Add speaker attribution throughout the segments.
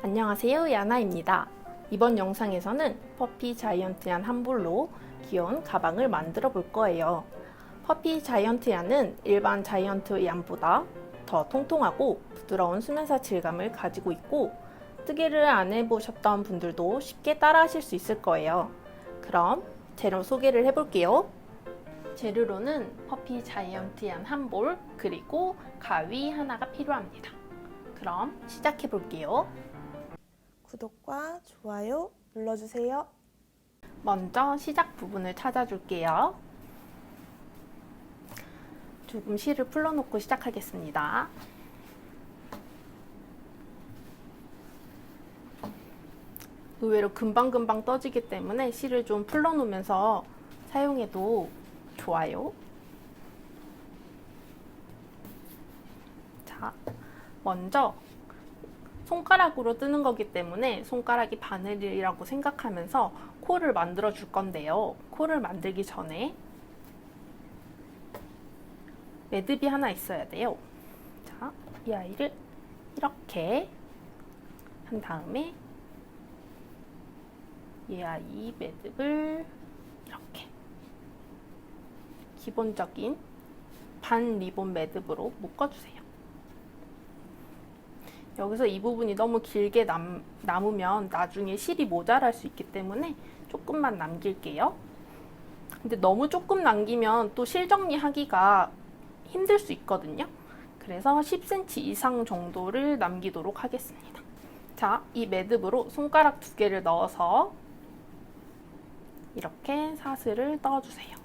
Speaker 1: 안녕하세요, 야나입니다. 이번 영상에서는 퍼피 자이언트 얀 한 볼로 귀여운 가방을 만들어 볼 거예요. 퍼피 자이언트 얀은 일반 자이언트 얀보다 더 통통하고 부드러운 수면사 질감을 가지고 있고 뜨개를 안 해보셨던 분들도 쉽게 따라 하실 수 있을 거예요. 그럼 재료 소개를 해볼게요. 재료로는 퍼피 자이언트 얀 한 볼, 그리고 가위 하나가 필요합니다. 그럼 시작해 볼게요.
Speaker 2: 구독과 좋아요 눌러주세요.
Speaker 1: 먼저 시작 부분을 찾아줄게요. 조금 실을 풀어놓고 시작하겠습니다. 의외로 금방금방 떠지기 때문에 실을 좀 풀어놓으면서 사용해도 좋아요. 자, 먼저 손가락으로 뜨는 거기 때문에 손가락이 바늘이라고 생각하면서 코를 만들어 줄 건데요. 코를 만들기 전에 매듭이 하나 있어야 돼요. 자, 이 아이를 이렇게 한 다음에 이 아이 매듭을 이렇게 기본적인 반 리본 매듭으로 묶어주세요. 여기서 이 부분이 너무 길게 남으면 나중에 실이 모자랄 수 있기 때문에 조금만 남길게요. 근데 너무 조금 남기면 또 실 정리하기가 힘들 수 있거든요. 그래서 10cm 이상 정도를 남기도록 하겠습니다. 자, 이 매듭으로 손가락 2개를 넣어서 이렇게 사슬을 떠주세요.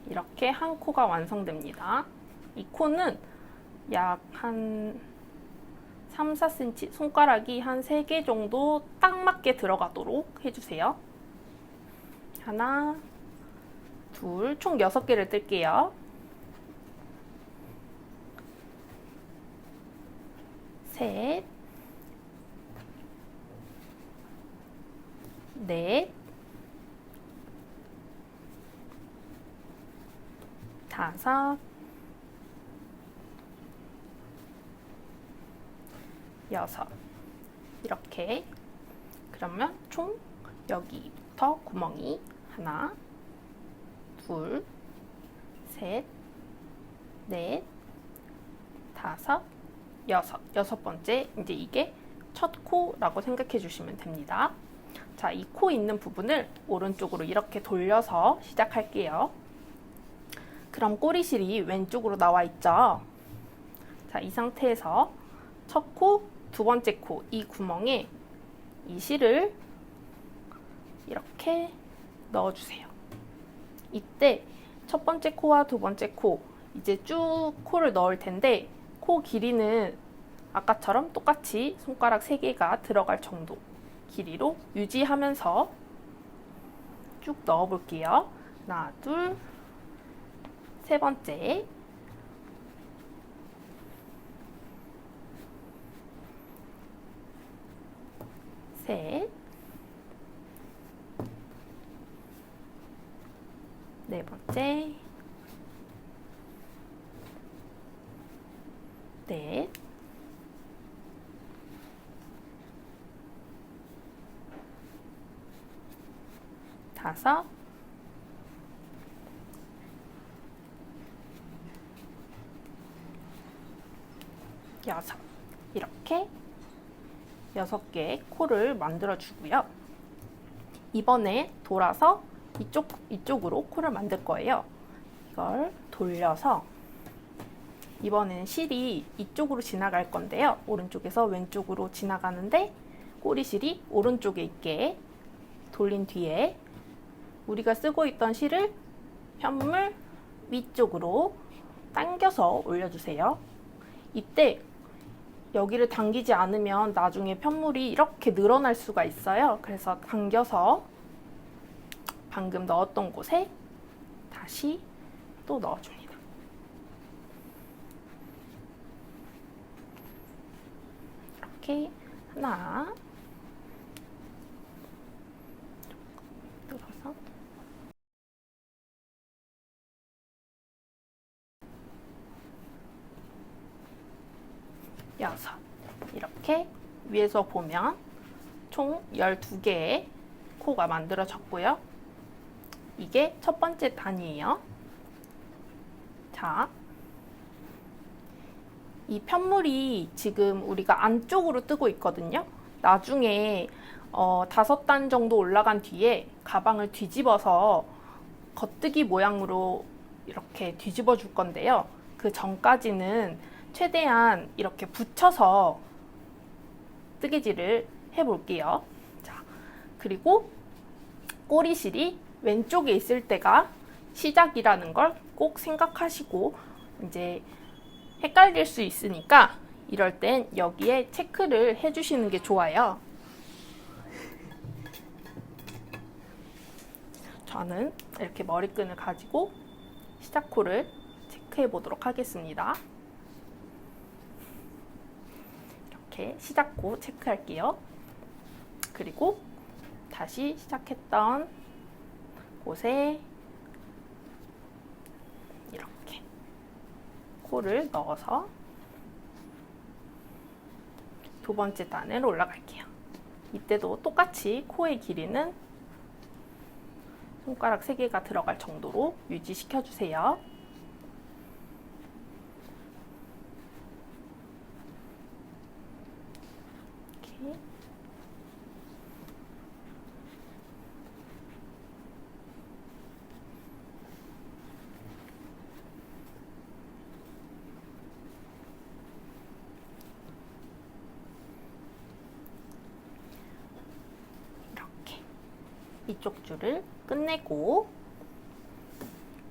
Speaker 1: 이렇게 한 코가 완성됩니다. 이 코는 약 한 3, 4cm, 손가락이 한 3개 정도 딱 맞게 들어가도록 해주세요. 하나, 둘, 총 6개를 뜰게요. 셋, 넷, 다섯, 여섯. 이렇게. 그러면 총 여기부터 구멍이 하나, 둘, 셋, 넷, 다섯, 여섯 번째. 이제 이게 첫 코라고 생각해 주시면 됩니다. 자, 이 코 있는 부분을 오른쪽으로 이렇게 돌려서 시작할게요. 그럼 꼬리실이 왼쪽으로 나와 있죠. 자, 이 상태에서 첫 코, 두 번째 코, 이 구멍에 이 실을 이렇게 넣어주세요. 이때 첫 번째 코와 두 번째 코, 이제 쭉 코를 넣을 텐데 코 길이는 아까처럼 똑같이 손가락 3개가 들어갈 정도 길이로 유지하면서 쭉 넣어 볼게요. 하나, 둘, 세 번째, 셋, 네 번째, 넷, 다섯, 여섯. 이렇게 6개의 코를 만들어 주고요. 이번에 돌아서 이쪽으로 코를 만들 거예요. 이걸 돌려서 이번에는 실이 이쪽으로 지나갈 건데요. 오른쪽에서 왼쪽으로 지나가는데 꼬리실이 오른쪽에 있게 돌린 뒤에 우리가 쓰고 있던 실을 편물 위쪽으로 당겨서 올려주세요. 이때 여기를 당기지 않으면 나중에 편물이 이렇게 늘어날 수가 있어요. 그래서 당겨서 방금 넣었던 곳에 다시 또 넣어줍니다. 이렇게 하나, 들어서 여섯. 이렇게 위에서 보면 총 12개의 코가 만들어졌고요. 이게 첫 번째 단이에요. 자, 이 편물이 지금 우리가 안쪽으로 뜨고 있거든요. 나중에 5단 정도 올라간 뒤에 가방을 뒤집어서 겉뜨기 모양으로 이렇게 뒤집어 줄 건데요. 그 전까지는 최대한 이렇게 붙여서 뜨개질을 해볼게요. 자, 그리고 꼬리실이 왼쪽에 있을 때가 시작이라는 걸 꼭 생각하시고, 이제 헷갈릴 수 있으니까 이럴 땐 여기에 체크를 해주시는 게 좋아요. 저는 이렇게 머리끈을 가지고 시작코를 체크해 보도록 하겠습니다. 이렇게 시작코 체크할게요. 그리고 다시 시작했던 곳에 이렇게 코를 넣어서 두 번째 단을 올라갈게요. 이때도 똑같이 코의 길이는 손가락 3개가 들어갈 정도로 유지시켜 주세요. 이렇게. 이쪽 줄을 끝내고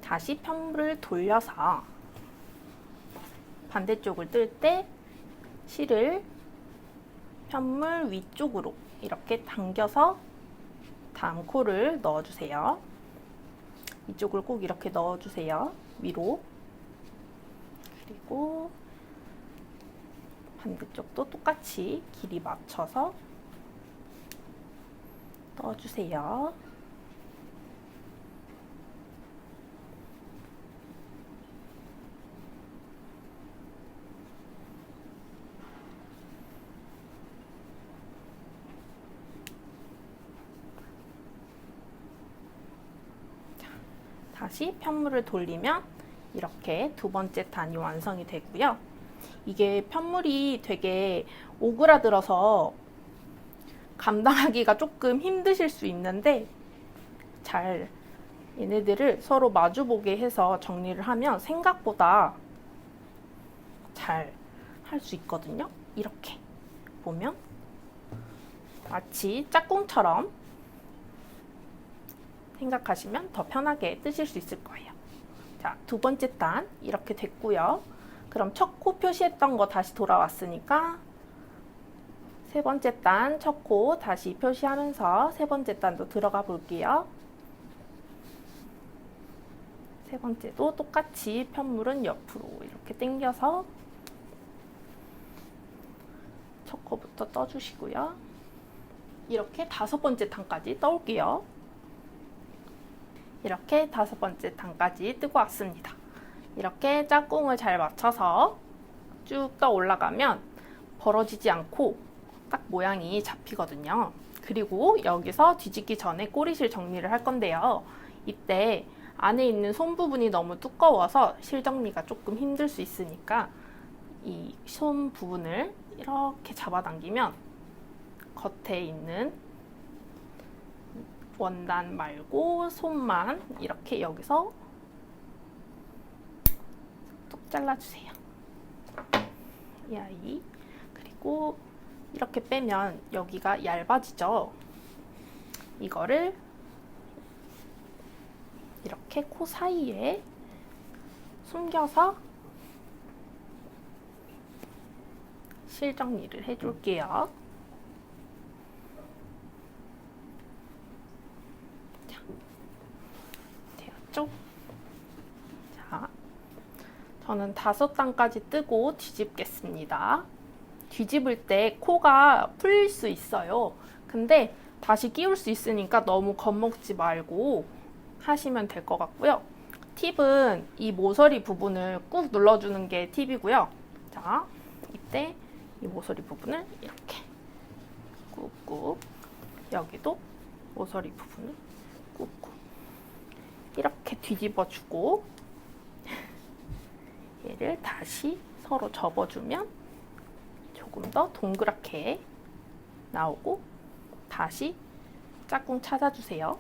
Speaker 1: 다시 편물을 돌려서 반대쪽을 뜰 때 실을 편물 위쪽으로 이렇게 당겨서 다음 코를 넣어주세요. 이쪽을 꼭 이렇게 넣어주세요. 위로. 그리고 반대쪽도 똑같이 길이 맞춰서 넣어주세요. 다시 편물을 돌리면 이렇게 두 번째 단이 완성이 되고요. 이게 편물이 되게 오그라들어서 감당하기가 조금 힘드실 수 있는데, 잘 얘네들을 서로 마주보게 해서 정리를 하면 생각보다 잘 할 수 있거든요. 이렇게 보면 마치 짝꿍처럼 생각하시면 더 편하게 뜨실 수 있을 거예요. 자, 두 번째 단 이렇게 됐고요. 그럼 첫 코 표시했던 거 다시 돌아왔으니까 세 번째 단 첫 코 다시 표시하면서 세 번째 단도 들어가 볼게요. 세 번째도 똑같이 편물은 옆으로 이렇게 당겨서 첫 코부터 떠주시고요. 이렇게 다섯 번째 단까지 떠올게요. 이렇게 다섯 번째 단까지 뜨고 왔습니다. 이렇게 짝꿍을 잘 맞춰서 쭉 떠 올라가면 벌어지지 않고 딱 모양이 잡히거든요. 그리고 여기서 뒤집기 전에 꼬리실 정리를 할 건데요. 이때 안에 있는 손 부분이 너무 두꺼워서 실 정리가 조금 힘들 수 있으니까 이 손 부분을 이렇게 잡아당기면 겉에 있는 원단 말고 손만 이렇게 여기서 뚝 잘라주세요. 이 아이. 그리고 이렇게 빼면 여기가 얇아지죠. 이거를 이렇게 코 사이에 숨겨서 실 정리를 해줄게요. 자, 되었죠? 자, 저는 5단까지 뜨고 뒤집겠습니다. 뒤집을 때 코가 풀릴 수 있어요. 근데 다시 끼울 수 있으니까 너무 겁먹지 말고 하시면 될 것 같고요. 팁은 이 모서리 부분을 꾹 눌러주는 게 팁이고요. 자, 이때 이 모서리 부분을 이렇게 여기도 모서리 부분을 꾹꾹 이렇게 뒤집어주고 얘를 다시 서로 접어주면 조금 더 동그랗게 나오고 다시 짝꿍 찾아주세요.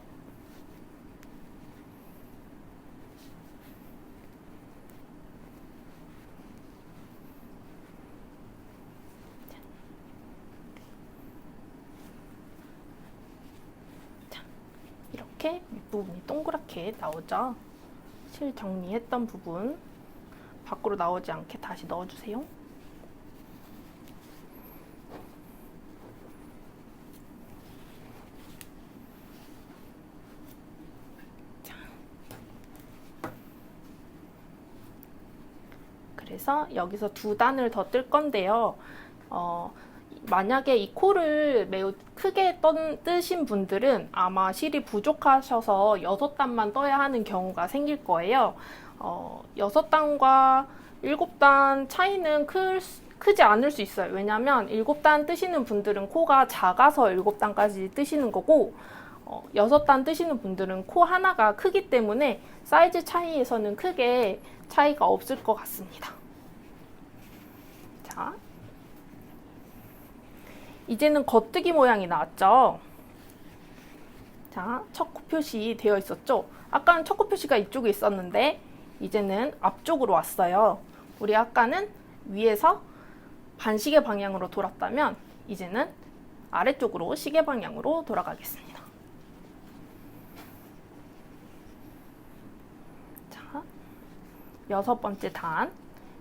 Speaker 1: 이렇게 밑부분이 동그랗게 나오죠. 실 정리했던 부분 밖으로 나오지 않게 다시 넣어주세요. 그래서 여기서 2단을 더 뜰 건데요. 만약에 이 코를 매우 크게 뜨신 분들은 아마 실이 부족하셔서 6단만 떠야 하는 경우가 생길 거예요. 6단과 7단 차이는 크지 않을 수 있어요. 왜냐면 7단 뜨시는 분들은 코가 작아서 7단까지 뜨시는 거고 6단 뜨시는 분들은 코 하나가 크기 때문에 사이즈 차이에서는 크게 차이가 없을 것 같습니다. 자, 이제는 겉뜨기 모양이 나왔죠. 자, 첫 코 표시 되어 있었죠. 아까는 첫 코 표시가 이쪽에 있었는데 이제는 앞쪽으로 왔어요. 우리 아까는 위에서 반시계 방향으로 돌았다면 이제는 아래쪽으로 시계 방향으로 돌아가겠습니다. 자, 6번째 단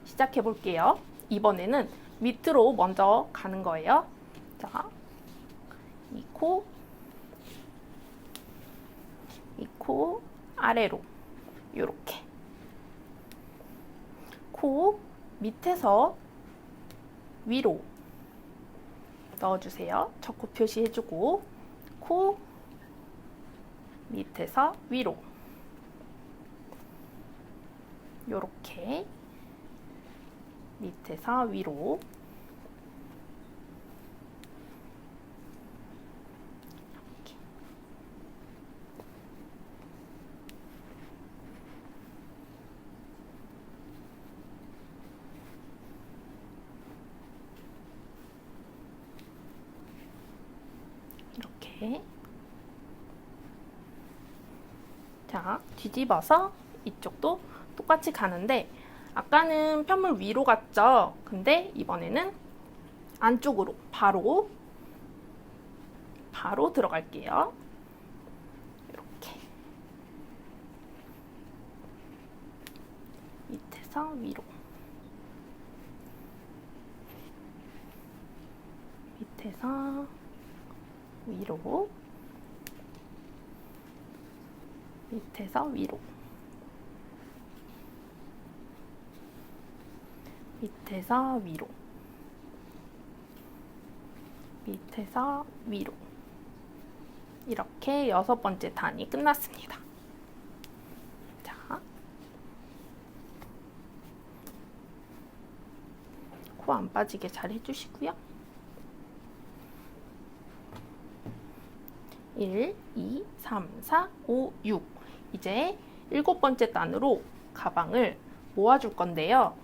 Speaker 1: 시작해 볼게요. 이번에는 밑으로 먼저 가는 거예요. 자, 이 코 아래로 이렇게 코 밑에서 위로 넣어주세요. 첫 코 표시해주고 코 밑에서 위로 이렇게 밑에서 위로 이렇게. 자, 뒤집어서 이쪽도 똑같이 가는데 아까는 편물 위로 갔죠? 근데 이번에는 안쪽으로 바로 들어갈게요. 이렇게 밑에서 위로 밑에서 위로 밑에서 위로 밑에서 위로 밑에서 위로 이렇게 6번째 단이 끝났습니다. 자, 코 안 빠지게 잘 해주시고요. 1, 2, 3, 4, 5, 6 이제 7번째 단으로 가방을 모아줄 건데요.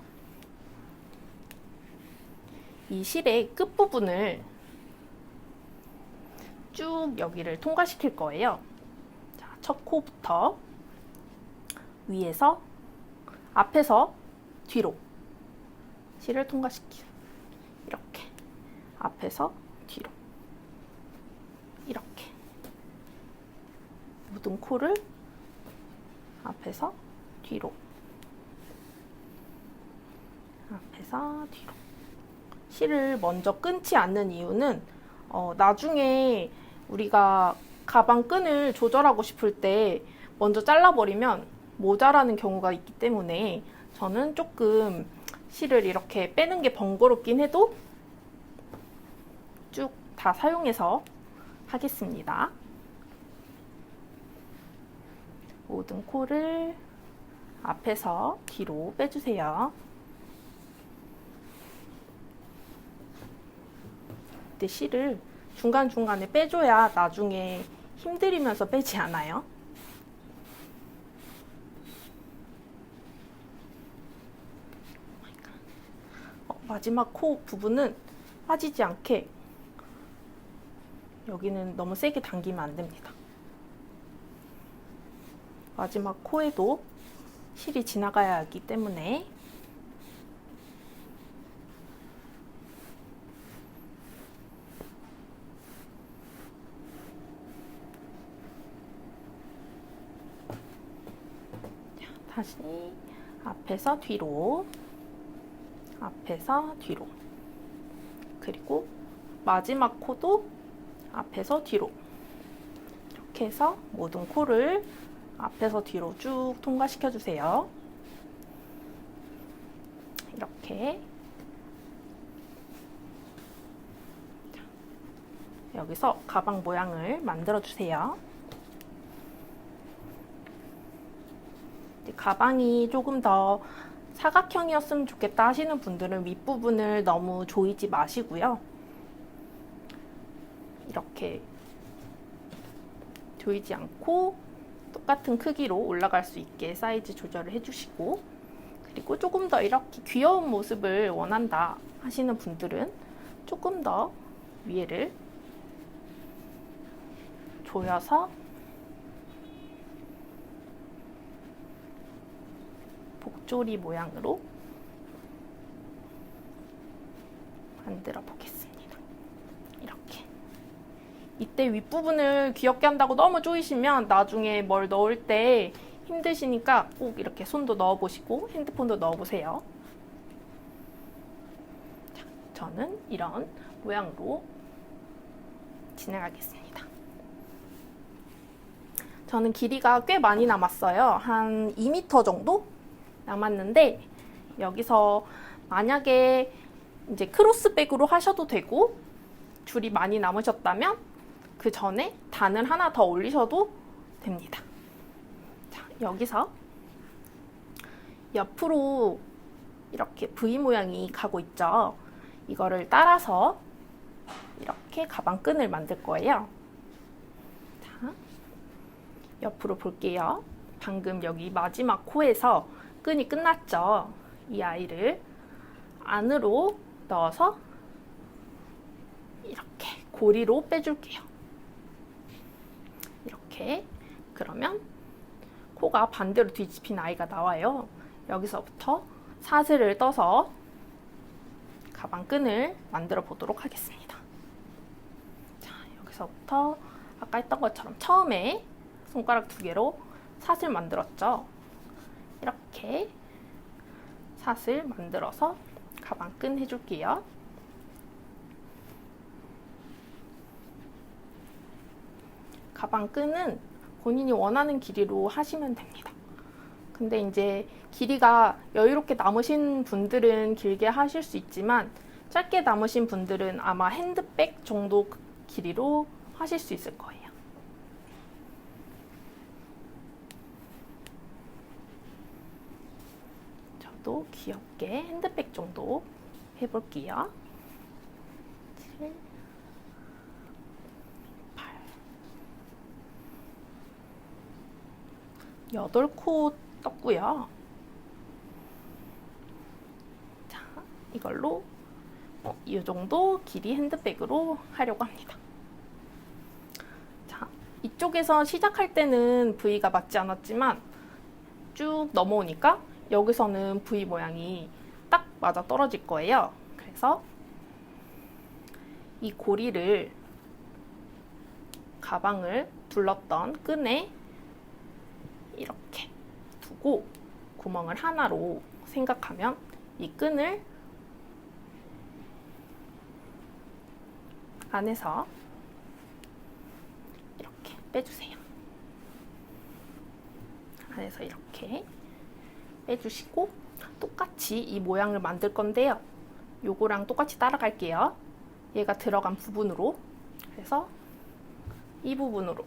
Speaker 1: 이 실의 끝부분을 쭉 여기를 통과시킬 거예요. 자, 첫 코부터 위에서 앞에서 뒤로 실을 통과시키고 이렇게 앞에서 뒤로 이렇게 묻은 코를 앞에서 뒤로 앞에서 뒤로 실을 먼저 끊지 않는 이유는 나중에 우리가 가방 끈을 조절하고 싶을 때 먼저 잘라버리면 모자라는 경우가 있기 때문에 저는 조금 실을 이렇게 빼는 게 번거롭긴 해도 쭉 다 사용해서 하겠습니다. 모든 코를 앞에서 뒤로 빼주세요. 이때 실을 중간중간에 빼줘야 나중에 힘들이면서 빼지 않아요. 마지막 코 부분은 빠지지 않게 여기는 너무 세게 당기면 안 됩니다. 마지막 코에도 실이 지나가야 하기 때문에 다시 앞에서 뒤로, 앞에서 뒤로, 그리고 마지막 코도 앞에서 뒤로, 이렇게 해서 모든 코를 앞에서 뒤로 쭉 통과시켜 주세요. 이렇게. 여기서 가방 모양을 만들어 주세요. 가방이 조금 더 사각형이었으면 좋겠다 하시는 분들은 윗부분을 너무 조이지 마시고요. 이렇게 조이지 않고 똑같은 크기로 올라갈 수 있게 사이즈 조절을 해주시고, 그리고 조금 더 이렇게 귀여운 모습을 원한다 하시는 분들은 조금 더 위에를 조여서 복조리 모양으로 만들어 보겠습니다. 이렇게. 이때 윗부분을 귀엽게 한다고 너무 조이시면 나중에 뭘 넣을 때 힘드시니까 꼭 이렇게 손도 넣어 보시고 핸드폰도 넣어 보세요. 저는 이런 모양으로 진행하겠습니다. 저는 길이가 꽤 많이 남았어요. 한 2m 정도 남았는데, 여기서 만약에 이제 크로스백으로 하셔도 되고 줄이 많이 남으셨다면 그 전에 단을 하나 더 올리셔도 됩니다. 자, 여기서 옆으로 이렇게 V 모양이 가고 있죠. 이거를 따라서 이렇게 가방끈을 만들 거예요. 자, 옆으로 볼게요. 방금 여기 마지막 코에서 끈이 끝났죠. 이 아이를 안으로 넣어서 이렇게 고리로 빼줄게요. 이렇게. 그러면 코가 반대로 뒤집힌 아이가 나와요. 여기서부터 사슬을 떠서 가방끈을 만들어 보도록 하겠습니다. 자, 여기서부터 아까 했던 것처럼 처음에 손가락 2개로 사슬 만들었죠. 이렇게 사슬 만들어서 가방끈 해줄게요. 가방끈은 본인이 원하는 길이로 하시면 됩니다. 근데 이제 길이가 여유롭게 남으신 분들은 길게 하실 수 있지만 짧게 남으신 분들은 아마 핸드백 정도 길이로 하실 수 있을 거예요. 저도 귀엽게 핸드백 정도 해볼게요. 7, 8, 8코 떴고요. 자, 이걸로 이 정도 길이 핸드백으로 하려고 합니다. 자, 이쪽에서 시작할 때는 V가 맞지 않았지만 쭉 넘어오니까 여기서는 V 모양이 딱 맞아 떨어질 거예요. 그래서 이 고리를 가방을 둘렀던 끈에 이렇게 두고 구멍을 하나로 생각하면 이 끈을 안에서 이렇게 빼주세요. 안에서 이렇게 빼주시고 똑같이 이 모양을 만들 건데요. 요거랑 똑같이 따라갈게요. 얘가 들어간 부분으로. 그래서 이 부분으로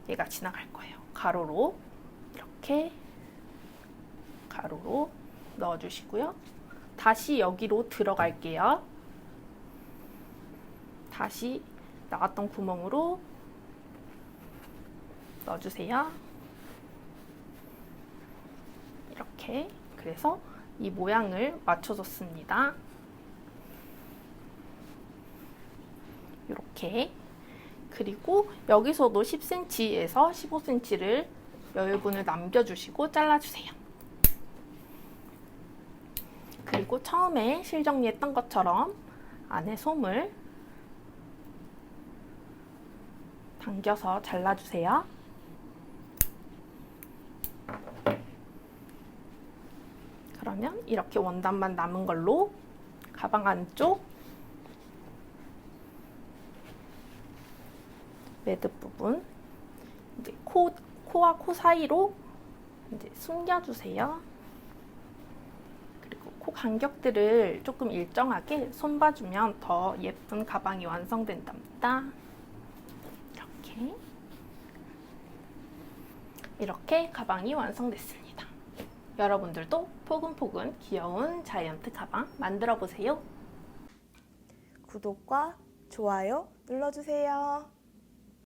Speaker 1: 얘가 지나갈 거예요. 가로로 이렇게 가로로 넣어주시고요. 다시 여기로 들어갈게요. 다시 나갔던 구멍으로 넣어주세요. 이렇게. 그래서 이 모양을 맞춰줬습니다. 이렇게. 그리고 여기서도 10cm에서 15cm를 여유분을 남겨주시고 잘라주세요. 그리고 처음에 실정리했던 것처럼 안에 솜을 당겨서 잘라주세요. 그러면 이렇게 원단만 남은 걸로 가방 안쪽 매듭 부분, 이제 코와 코 사이로 이제 숨겨주세요. 그리고 코 간격들을 조금 일정하게 손봐주면 더 예쁜 가방이 완성된답니다. 이렇게 가방이 완성됐습니다. 여러분들도 포근포근 귀여운 자이언트 가방 만들어 보세요.
Speaker 2: 구독과 좋아요 눌러주세요.